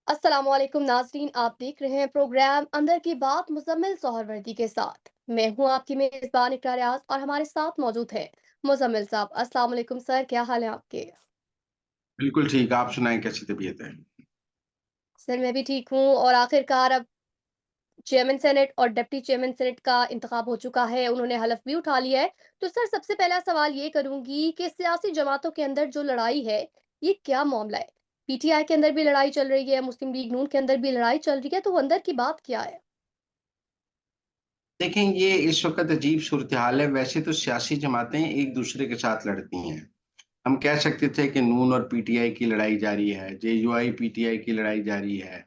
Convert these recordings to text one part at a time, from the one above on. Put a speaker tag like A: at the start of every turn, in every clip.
A: अस्सलाम वालेकुम नाज़रीन, आप देख रहे हैं प्रोग्राम अंदर की बात मुज़म्मिल सोहरवर्दी के साथ। मैं हूं आपकी मेज़बान इकरार रियाज और हमारे साथ मौजूद है मुज़म्मिल साहब। अस्सलाम वालेकुम सर, क्या हाल है आपके?
B: बिल्कुल ठीक, आप सुनाएँ कैसी तबीयत है?
A: सर मैं भी ठीक हूँ और आखिरकार अब चेयरमैन सेनेट और डिप्टी चेयरमैन सेनेट का इंतखाब हो चुका है, उन्होंने हलफ भी उठा लिया है। तो सर सबसे पहला सवाल ये करूंगी कि सियासी जमातों के अंदर जो लड़ाई है, ये क्या मामला है? पीटीआई के अंदर भी लड़ाई चल रही है, मुस्लिम लीग नून के अंदर भी लड़ाई चल रही है, तो अंदर की बात क्या है?
B: देखें, ये इस वक़्त अजीब सूरत-ए-हाल है, वैसे तो सियासी जमातें एक-दूसरे के साथ लड़ती हैं। हम कह सकते थे कि नून और पीटीआई की लड़ाई जारी है, जेयूआई पीटीआई की लड़ाई जारी है,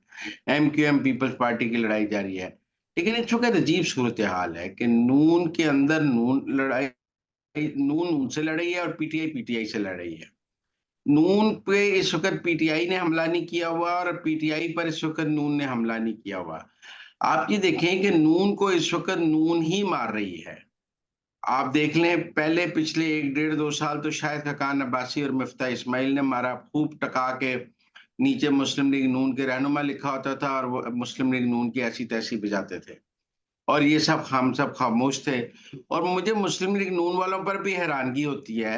B: एमक्यूएम पीपल्स पार्टी की लड़ाई जारी है। लेकिन इस वक़्त अजीब सूरत-ए-हाल है कि नून के अंदर नून उनसे लड़ रही है और पीटीआई पीटीआई से लड़ रही है। नून पे इस वक़्त पीटीआई ने हमला नहीं किया हुआ और पीटीआई पर इस वक़्त नून ने हमला नहीं किया हुआ। आप ये देखें कि नून को इस वक़्त नून ही मार रही है। आप देख लें, पहले पिछले 1 डेढ़ 2 साल तो शायद हक़ान अब्बासी और मिफ्ता इस्माइल ने मारा, खूब टका के नीचे मुस्लिम लीग नून के रहनुमा लिखा होता था और वो मुस्लिम लीग नून की ऐसी-तैसी बजाते थे। और ये सब खामोश थे और मुझे मुस्लिम लीग नून वालों पर भी हैरानगी होती है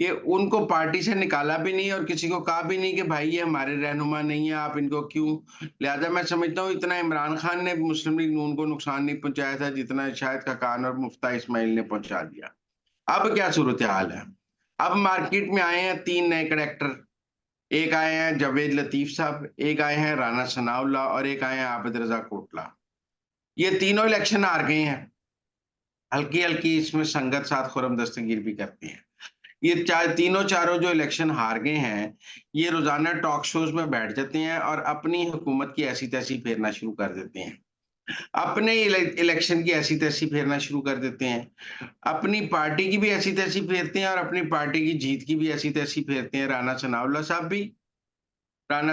B: कि उनको पार्टी से निकाला भी नहीं और किसी को कहा भी नहीं कि भाई ये हमारे रहनुमा नहीं है, आप इनको क्यों। लिहाजा मैं समझता हूँ इतना इमरान खान ने मुस्लिम लीग नून को नुकसान नहीं पहुँचाया था जितना शायद खकान और मुफ्ता इस्माइल ने पहुँचा दिया। अब क्या सूरत-ए-हाल है? अब मार्केट में आए हैं 3 नए कैरेक्टर, एक आए हैं जावेद लतीफ़ साहब, एक आए हैं राना सनाउल्लाह और एक आए हैं आबिद रज़ा कोटला। ये तीनों इलेक्शन हार गए हैं। हल्की-हल्की इसमें संगत साथ खुर्रम दस्तगीर भी करती है। ये तीनों चारों जो इलेक्शन हार गए हैं, ये रोज़ाना टॉक शोज़ में बैठ जाते हैं और अपनी हुकूमत की ऐसी-तैसी फेरना शुरू कर देते हैं। अपने इलेक्शन की ऐसी-तैसी फेरना शुरू कर देते हैं। अपनी पार्टी की भी ऐसी-तैसी फेरते हैं और अपनी पार्टी की जीत की भी ऐसी-तैसी फेरते हैं। राना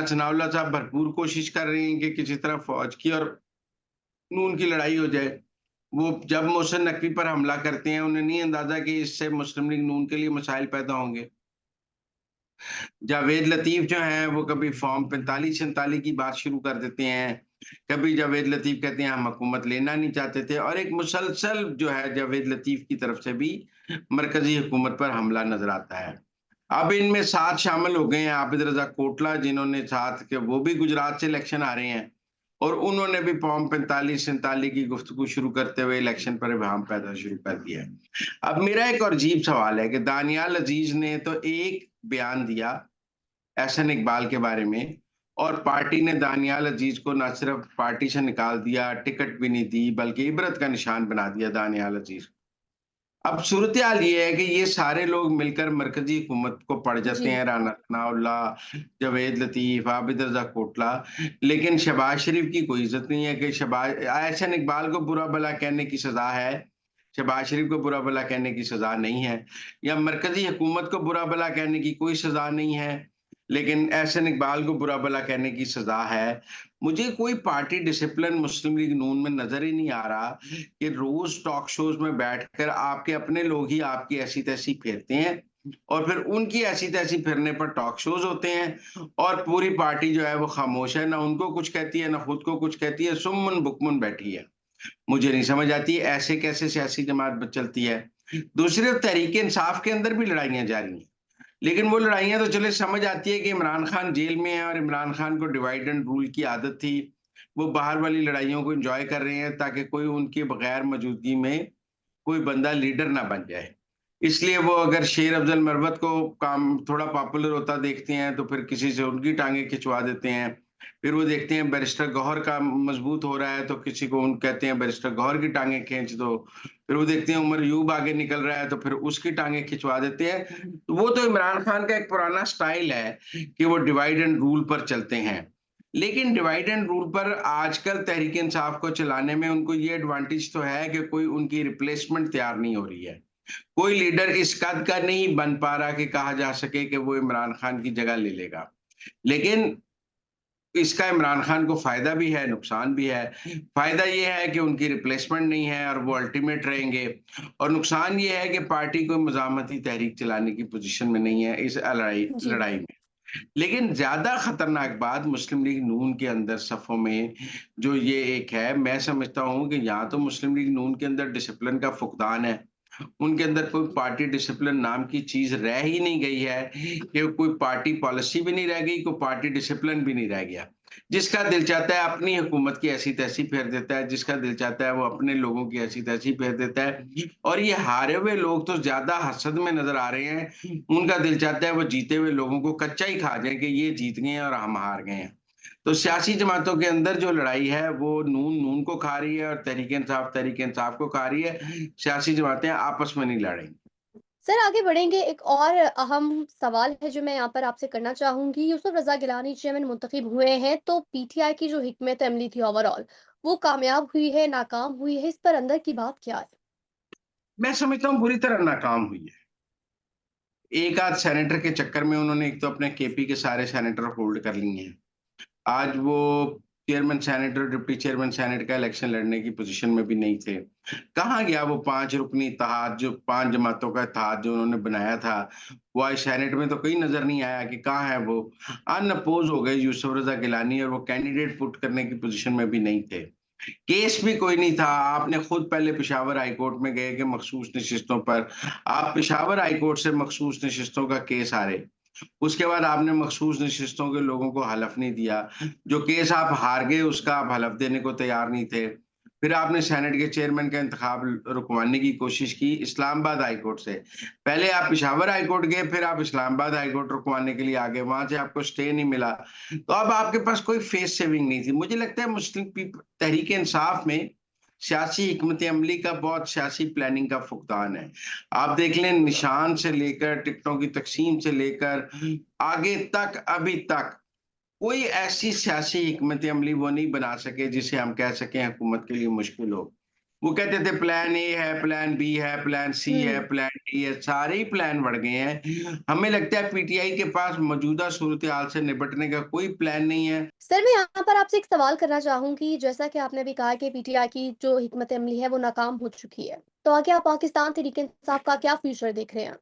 B: सनाउल्लाह साहब भरपूर कोशिश कर रहे हैं कि किसी तरह फ़ौज की और नून की लड़ाई हो जाए। वो जब मोहसिन नकवी पर हमला करते हैं, उन्हें नहीं अंदाज़ा कि इससे मुस्लिम लीग नून के लिए मसाइल पैदा होंगे। जावेद लतीफ़ जो हैं, वो कभी फ़ॉर्म 45-46 की बात शुरू कर देते हैं। कभी जावेद लतीफ़ कहते हैं हम हुकूमत लेना नहीं चाहते थे और एक मुसलसल जो है जावेद लतीफ़ की तरफ से भी मरकज़ी हुकूमत पर हमला नज़र आता है। अब इनमें साथ शामिल हो गए हैं आबिद रज़ा कोटला जिन्होंने साथ के वो भी गुजरात से इलेक्शन आ रहे हैं और उन्होंने भी फ़ॉर्म 45-47 की गुफ्तगू शुरू करते हुए इलेक्शन पर इब्हाम पैदा शुरू कर दिया है। अब मेरा एक और अजीब सवाल है कि दानियाल अज़ीज़ ने तो एक बयान दिया एहसन इकबाल के बारे में और पार्टी ने दानियाल अज़ीज़ को ना सिर्फ पार्टी से निकाल दिया, टिकट भी नहीं दी, बल्कि इबरत का निशान बना दिया दानियाल अज़ीज़ को। अब सूरत-ए-हाल ये है कि ये सारे लोग मिलकर मरकज़ी हुकूमत को पड़ जाते
A: जी।
B: हैं, राना सनाउल्लाह, जावेद लतीफ़, आबिद रज़ा कोटला, लेकिन शहबाज़ शरीफ की कोई इज़्ज़त नहीं है कि एहसन इकबाल को बुरा-भला कहने की सज़ा है, शहबाज़ शरीफ को बुरा-भला कहने की सज़ा नहीं है या मरकज़ी हुकूमत को बुरा-भला कहने की कोई सज़ा नहीं है, लेकिन एहसन इकबाल को बुरा-भला कहने की सज़ा है। मुझे कोई पार्टी डिसिप्लिन मुस्लिम लीग नून में नज़र ही नहीं आ रहा कि रोज़ टॉक शोज़ में बैठकर आपके अपने लोग ही आपकी ऐसी-तैसी फेरते हैं और फिर उनकी ऐसी-तैसी फिरने पर टॉक शोज़ होते हैं और पूरी पार्टी जो है वो खामोश है, ना उनको कुछ कहती है, ना खुद को कुछ कहती है, सुम्मुन बुकमुन बैठी है। मुझे नहीं समझ आती ऐसे कैसे सियासी जमात चलती है। दूसरी तरफ तहरीक-ए-इंसाफ के अंदर भी लड़ाइयाँ जारी हैं। लेकिन वो लड़ाइयाँ तो चले समझ आती है कि इमरान खान जेल में है और इमरान खान को डिवाइड एंड रूल की आदत थी। वो बाहर वाली लड़ाइयों को एन्जॉय कर रहे हैं ताकि कोई उनकी बगैर मौजूदगी में कोई बंदा लीडर ना बन जाए। इसलिए वो अगर शेर अफ़ज़ल मरवत को काम थोड़ा पॉपुलर होता देखते हैं, तो फिर किसी से उनकी टाँगें खिंचवा देते हैं। फिर वो देखते हैं बैरिस्टर गौहर का मज़बूत हो रहा है, तो किसी को उन कहते हैं बैरिस्टर गौहर की टाँगें खींच दो। फिर वो देखते हैं उमर यूब आगे निकल रहा है, तो फिर उसकी टाँगें खिंचवा देते हैं। तो वो तो इमरान खान का एक पुराना स्टाइल है कि वो डिवाइड एंड रूल पर चलते हैं। लेकिन डिवाइड एंड रूल पर आजकल तहरीक-ए-इंसाफ को चलाने में उनको ये एडवांटेज तो है कि कोई उनकी रिप्लेसमेंट तैयार नहीं हो रही है। कोई लीडर इस कद का नहीं बन पा रहा कि कहा जा सके कि वो इमरान खान की जगह ले लेगा। लेकिन इसका इमरान खान को फ़ायदा भी है, नुकसान भी है। फ़ायदा ये है कि उनकी रिप्लेसमेंट नहीं है और वो अल्टीमेट रहेंगे और नुकसान ये है कि पार्टी कोई मज़ामती तहरीक चलाने की पोज़ीशन में नहीं है इस लड़ाई
A: जी।
B: लड़ाई में। लेकिन ज़्यादा खतरनाक बात मुस्लिम लीग नून के अंदर सफ़ों में जो ये एक है, मैं समझता हूँ कि यहाँ तो मुस्लिम लीग नून के अंदर डिसिप्लिन का फुकदान है। उनके अंदर कोई पार्टी डिसिप्लिन नाम की चीज़ रह ही नहीं गई है, कि कोई पार्टी पॉलिसी भी नहीं रह गई, कोई पार्टी डिसिप्लिन भी नहीं रह गया। जिसका दिल चाहता है अपनी हुकूमत की ऐसी-तैसी फेर देता है, जिसका दिल चाहता है वो अपने लोगों की ऐसी-तैसी फेर देता है। और ये हारे हुए लोग तो ज़्यादा हसद में नज़र आ रहे हैं, उनका दिल चाहता है वो जीते हुए लोगों को कच्चा ही खा जाएँ कि ये जीत गए हैं और हम हार गए हैं। तो सियासी जमातों के अंदर जो लड़ाई है वो नून को खा रही है और तहरीक-ए-इंसाफ को खा रही है। सियासी जमातें आपस में नहीं लड़ेंगी।
A: सर आगे बढ़ेंगे, एक और अहम सवाल है जो मैं यहाँ पर आपसे करना चाहूँगी। यूसुफ रज़ा गिलानी चेयरमैन मुंतखब हुए हैं, तो पीटीआई की जो हिकमत अमली थी ओवरऑल, वो कामयाब हुई है, नाकाम हुई है? इस पर अंदर की बात क्या है?
B: मैं समझता हूँ बुरी तरह नाकाम हुई है। एक आध सेनेटर के चक्कर में उन्होंने एक तो अपने केपी के सारे सेनेटर होल्ड कर लिए हैं। आज वो चेयरमैन सेनेट और डिप्टी चेयरमैन सेनेट का इलेक्शन लड़ने की पोजीशन में भी नहीं थे। कहाँ गया वो 5 रुकनी इत्तेहाद जो 5 जमातों का इत्तेहाद जो उन्होंने बनाया था, वो आज सेनेट में तो कहीं नज़र नहीं आया कि कहाँ है वो? अनअपोज़ हो गए यूसुफ रज़ा गिलानी और वो कैंडिडेट पुट करने की पोजीशन में भी नहीं थे। केस भी कोई नहीं था, आपने खुद पहले पेशावर हाई कोर्ट में गए कि मखसूस नशिस्तों पर, आप पेशावर हाई कोर्ट से मखसूस नशिस्तों का केस हारे। उसके बाद आपने मखसूस नशिस्तों के लोगों को हलफ नहीं दिया। जो केस आप हार गए उसका आप हलफ देने को तैयार नहीं थे। फिर आपने सेनेट के चेयरमैन का इंतखाब रुकवाने की कोशिश की इस्लामाबाद हाई कोर्ट से। पहले आप पेशावर हाई कोर्ट गए, फिर आप इस्लामाबाद हाई कोर्ट रुकवाने के लिए आ गए, वहाँ से आपको स्टे नहीं मिला। तो अब आपके पास कोई फेस सेविंग नहीं थी। मुझे लगता है मुस्लिम तहरीक-ए-इंसाफ में सियासी हिकमत अमली का बहुत सियासी प्लानिंग का फुकदान है। आप देख लें निशान से लेकर टिकटों की तक़सीम से लेकर आगे तक अभी तक कोई ऐसी सियासी हिकमत अमली वो नहीं बना सके जिसे हम कह सकें हुकूमत के लिए मुश्किल हो। वो कहते थे प्लान ए है, प्लान बी है, प्लान सी है,
A: हुँ।
B: प्लान डी है, सारे ही प्लान बढ़ गए हैं। हमें लगता है पीटीआई के पास मौजूदा सूरत-ए-हाल से निपटने का कोई प्लान नहीं है।
A: सर, मैं यहाँ पर आपसे एक सवाल करना चाहूँगी, जैसा कि आपने अभी कहा कि पीटीआई की जो हिकमत अमली है, वो नाकाम हो चुकी है। तो आगे आप पाकिस्तान तहरीक-ए-इंसाफ का क्या फ्यूचर देख रहे हैं?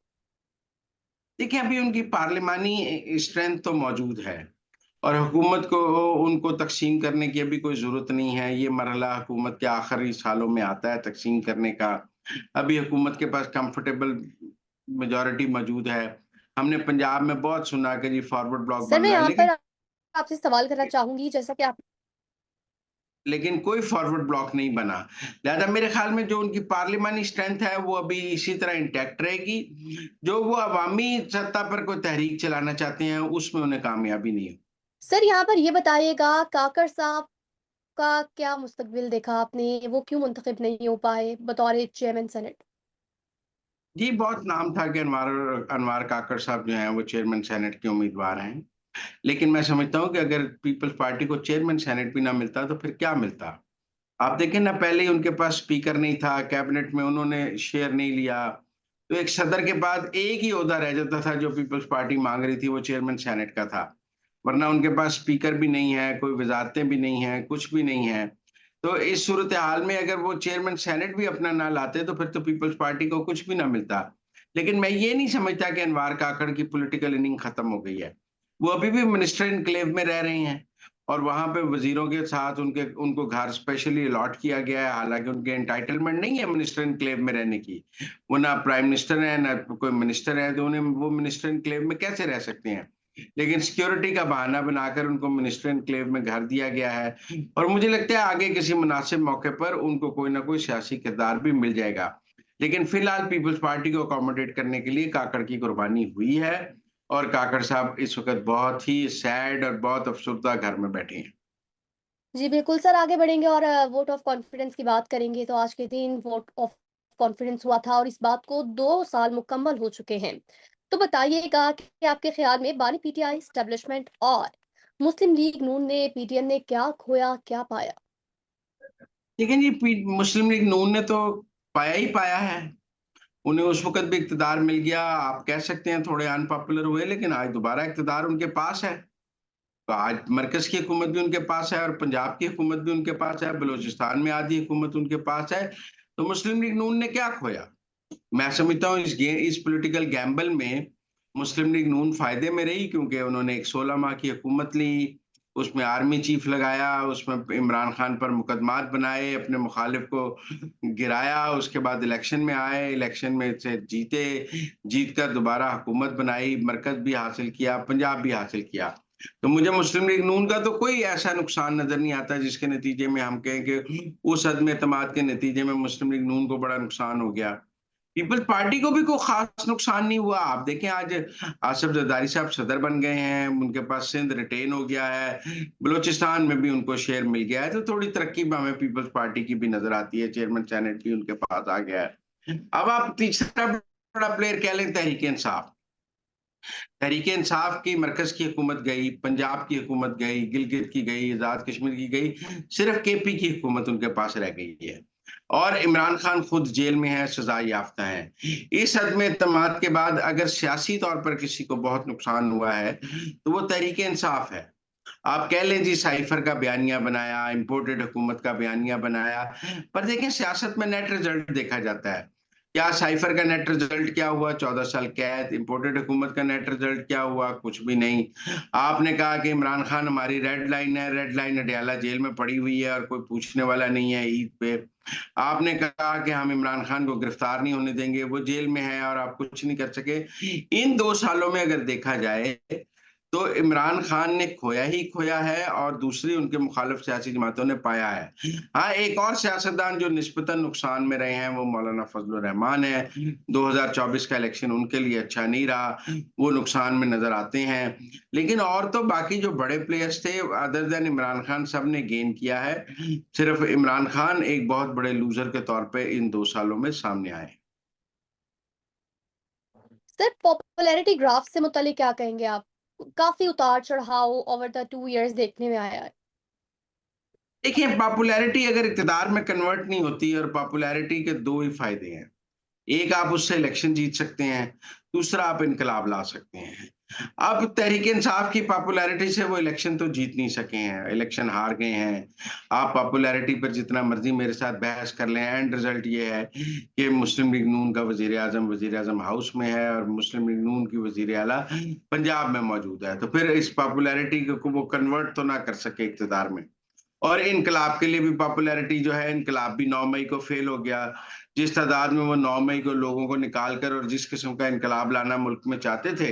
B: देखिए, अभी उनकी पार्लिमानी स्ट्रेंथ तो मौजूद है और हुकूमत को उनको तक़सीम करने की अभी कोई ज़रूरत नहीं है। ये मरहला हुकूमत के आखिरी सालों में आता है तक़सीम करने का। अभी हुकूमत के पास कंफर्टेबल मेजॉरिटी मौजूद है। हमने पंजाब में बहुत सुना कि जी फॉरवर्ड ब्लॉक
A: सर,
B: बन
A: मैं
B: रहा है,
A: यहाँ पर आपसे सवाल करना चाहूँगी, जैसा कि आप
B: लेकिन कोई फॉरवर्ड ब्लॉक नहीं बना। लिहाज़ा मेरे ख़्याल में जो उनकी पार्लिमानी स्ट्रेंथ है, वो अभी इसी तरह इंटैक्ट रहेगी। जो वो अवामी सत्ता पर कोई तहरीक चलाना चाहते हैं, उसमें उन्हें कामयाबी नहीं है।
A: सर, यहाँ पर ये बताइएगा, काकड़ साहब का क्या मुस्तकबिल देखा आपने? वो क्यों मुंतखब नहीं हो पाए बतौर चेयरमैन सेनेट?
B: जी, बहुत नाम था कि अनवार काकड़ साहब जो हैं, वो चेयरमैन सेनेट के उम्मीदवार हैं। लेकिन मैं समझता हूँ कि अगर पीपल्स पार्टी को चेयरमैन सेनेट भी ना मिलता, तो फिर क्या मिलता? आप देखें ना, पहले ही उनके पास स्पीकर नहीं था, कैबिनेट में उन्होंने शेयर नहीं लिया। तो एक सदर के बाद एक ही ओहदा रह जाता था, जो पीपल्स पार्टी माँग रही थी, वो चेयरमैन सेनेट का था। वरना उनके पास स्पीकर भी नहीं है, कोई वज़ारतें भी नहीं हैं, कुछ भी नहीं है। तो इस सूरत-ए-हाल में अगर वो चेयरमैन सेनेट भी अपना ना लाते, तो फिर तो पीपल्स पार्टी को कुछ भी ना मिलता। लेकिन मैं ये नहीं समझता कि अनवार काकड़ की पॉलिटिकल इनिंग खत्म हो गई है। वो अभी भी मिनिस्टर एन्क्लेव में रह रहे हैं और वहाँ पे वज़ीरों के साथ उनको घर स्पेशली अलॉट किया गया है, हालाँकि उनके एंटाइटलमेंट नहीं है मिनिस्टर एन्क्लेव में रहने की। वो ना प्राइम मिनिस्टर हैं, ना कोई मिनिस्टर है, तो उन्हें वो मिनिस्टर एन्क्लेव में कैसे रह सकते हैं? लेकिन सिक्योरिटी का बहाना बनाकर उनको मिनिस्टर एन्क्लेव में घर दिया गया है और मुझे लगता है आगे किसी मुनासिब मौके पर उनको कोई ना कोई सियासी किरदार भी मिल जाएगा। लेकिन फिलहाल पीपल्स पार्टी को अकोमोडेट करने के लिए काकड़ की कुर्बानी हुई है और काकड़ साहब इस वक़्त बहुत ही सैड और बहुत अफ़सुर्दा घर में बैठे हैं।
A: जी, बिल्कुल सर, आगे बढ़ेंगे और वोट ऑफ कॉन्फिडेंस की बात करेंगे। तो आज के दिन वोट ऑफ कॉन्फिडेंस हुआ था और इस बात को 2 साल मुकम्मल हो चुके हैं। तो बताइएगा कि आपके ख़्याल में बानी पीटीआई एस्टेब्लिशमेंट और मुस्लिम लीग नून ने पीटीएम ने क्या खोया, क्या पाया?
B: लेकिन ये पी मुस्लिम लीग नून ने तो पाया ही पाया है। उन्हें उस वक़्त भी इक़्तिदार मिल गया, आप कह सकते हैं थोड़े अनपॉपुलर हुए, लेकिन आज दोबारा इक़्तिदार उनके पास है। तो आज मरकज़ की हुकूमत भी उनके पास है और पंजाब की हुकूमत भी उनके पास है, बलूचिस्तान में आधी हुकूमत उनके पास है। तो मुस्लिम लीग नून ने क्या खोया? मैं समझता हूँ इस पॉलिटिकल गैम्बल में मुस्लिम लीग नून फ़ायदे में रही क्योंकि उन्होंने एक 16 माह की हुकूमत ली, उसमें आर्मी चीफ लगाया, उसमें इमरान खान पर मुकदमात बनाए, अपने मुखालिफ को गिराया, उसके बाद इलेक्शन में आए, इलेक्शन में से जीते, जीत कर दोबारा हुकूमत बनाई, मरकज़ भी हासिल किया, पंजाब भी हासिल किया। तो मुझे मुस्लिम लीग नून का तो कोई ऐसा नुकसान नज़र नहीं आता जिसके नतीजे में हम कहें कि उस अदम-ए-एतमाद के नतीजे में मुस्लिम लीग नून को बड़ा नुकसान हो गया। पीपल्स पार्टी को भी कोई ख़ास नुकसान नहीं हुआ। आप देखें आज आसिफ ज़रदारी साहब सदर बन गए हैं, उनके पास सिंध रिटेन हो गया है, बलूचिस्तान में भी उनको शेयर मिल गया है, तो थोड़ी तरक्की भी हमें पीपल्स पार्टी की भी नज़र आती है, चेयरमैन सेनेट भी उनके पास आ गया है। अब आप तीसरा बड़ा प्लेयर कह लें तहरीक-ए-इंसाफ। तहरीक-ए-इंसाफ की मरकज़ की हुकूमत गई, पंजाब की हुकूमत गई, गिलगित की गई, आज़ाद कश्मीर की गई, सिर्फ़ केपी की हुकूमत उनके पास रह गई है। और इमरान खान खुद जेल में है, सज़ा याफ़्ता हैं। इस अदम-ए-एतमाद के बाद अगर सियासी तौर पर किसी को बहुत नुकसान हुआ है, तो वो तहरीक-ए-इंसाफ है। आप कह लें जी साइफ़र का बयानिया बनाया, इम्पोर्टेड हुकूमत का बयानिया बनाया, पर देखें सियासत में नेट रिज़ल्ट देखा जाता है। क्या साइफ़र का नेट रिज़ल्ट क्या हुआ? 14 साल कैद, इम्पोर्टेड हुकूमत का नेट रिज़ल्ट क्या हुआ? कुछ भी नहीं। आपने कहा कि इमरान खान हमारी रेड लाइन है, रेड लाइन अडयाला जेल में पड़ी हुई है और कोई पूछने वाला नहीं है ईद पे। आपने कहा कि हम इमरान खान को गिरफ्तार नहीं होने देंगे, वो जेल में है और आप कुछ नहीं कर सके। इन 2 सालों में अगर देखा जाए, तो इमरान खान ने खोया ही खोया है और दूसरी उनके मुखालिफ सियासी जमातों ने पाया है। हाँ, एक और सियासतदान जो निस्बतन नुकसान में रहे हैं, वो मौलाना फज़लुर रहमान हैं। 2024 का इलेक्शन उनके लिए अच्छा नहीं रहा, वो नुकसान में नज़र आते हैं। लेकिन और तो बाकी जो बड़े प्लेयर्स थे अदर दैन इमरान खान सब ने गेन किया है। सिर्फ़ इमरान खान एक बहुत बड़े लूज़र के तौर पे इन 2 सालों में सामने आए।
A: सर पॉपुलैरिटी ग्राफ से मुतालिक क्या कहेंगे आप? काफ़ी उतार-चढ़ाव ओवर द 2 इयर्स देखने में आया है।
B: देखिए, पॉपुलैरिटी अगर इक़्तिदार में कन्वर्ट नहीं होती और पॉपुलैरिटी के 2 ही फ़ायदे हैं। एक आप उससे इलेक्शन जीत सकते हैं, दूसरा आप इनकलाब ला सकते हैं। अब तहरीक-ए-इंसाफ की पॉपुलैरिटी से वो इलेक्शन तो जीत नहीं सके हैं, इलेक्शन हार गए हैं। आप पॉपुलैरिटी पर जितना मर्ज़ी मेरे साथ बहस कर लें, एंड रिज़ल्ट ये है कि मुस्लिम लीग नून का वज़ीर-ए-आज़म हाउस में है और मुस्लिम लीग नून की वज़ीर आला पंजाब में मौजूद है। तो फिर इस पॉपुलैरिटी को वो कन्वर्ट तो ना कर सके इक़्तिदार में। और इनकलाब के लिए भी पॉपुलैरिटी जो है, इनकलाब भी 9 मई को फ़ेल हो गया। जिस तादाद में वो 9 मई को लोगों को निकाल कर और जिस किस्म का इनकलाब लाना मुल्क में चाहते थे,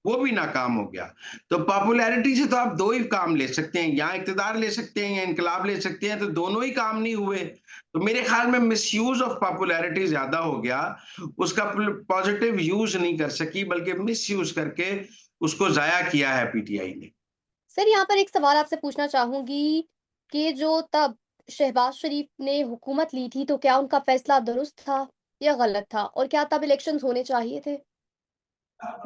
B: वो भी नाकाम हो गया। तो पॉपुलैरिटी से तो आप 2 ही काम ले सकते हैं, या इक़्तिदार ले सकते हैं या इनकलाब ले सकते हैं, तो दोनों ही काम नहीं हुए। तो मेरे ख़्याल में मिसयूज़ ऑफ पॉपुलैरिटी ज़्यादा हो गया। उसका पॉज़िटिव यूज़ नहीं कर सकी बल्कि मिसयूज़ करके उसको ज़ाया किया है पीटीआई ने।
A: सर यहाँ पर एक सवाल आपसे पूछना चाहूँगी कि जो तब शहबाज़ शरीफ ने हुकूमत ली थी, तो क्या उनका फ़ैसला दुरुस्त था या गलत था? और क्या तब इलेक्शंस होने चाहिए थे?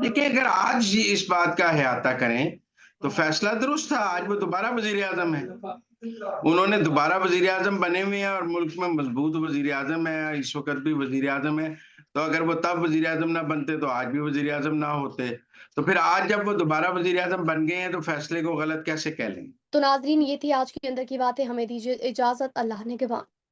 B: देखिए, अगर आज इस बात का अहाता करें, तो फैसला दुरुस्त था, आज वो दोबारा वज़ीर-ए-आज़म हैं। उन्होंने दोबारा वज़ीर-ए-आज़म बने हुए हैं और मुल्क में मज़बूत वज़ीर-ए-आज़म है, इस वक़्त भी वज़ीर-ए-आज़म है। तो अगर वो तब वज़ीर-ए-आज़म ना बनते, तो आज भी वज़ीर-ए-आज़म ना होते। तो फिर आज जब वो दोबारा वज़ीर-ए-आज़म बन गए हैं, तो फैसले को गलत कैसे कह लें?
A: तो नाज़रीन ये थी आज की अंदर की बातें, हमें दीजिए इजाज़त, अल्लाह ने के बाद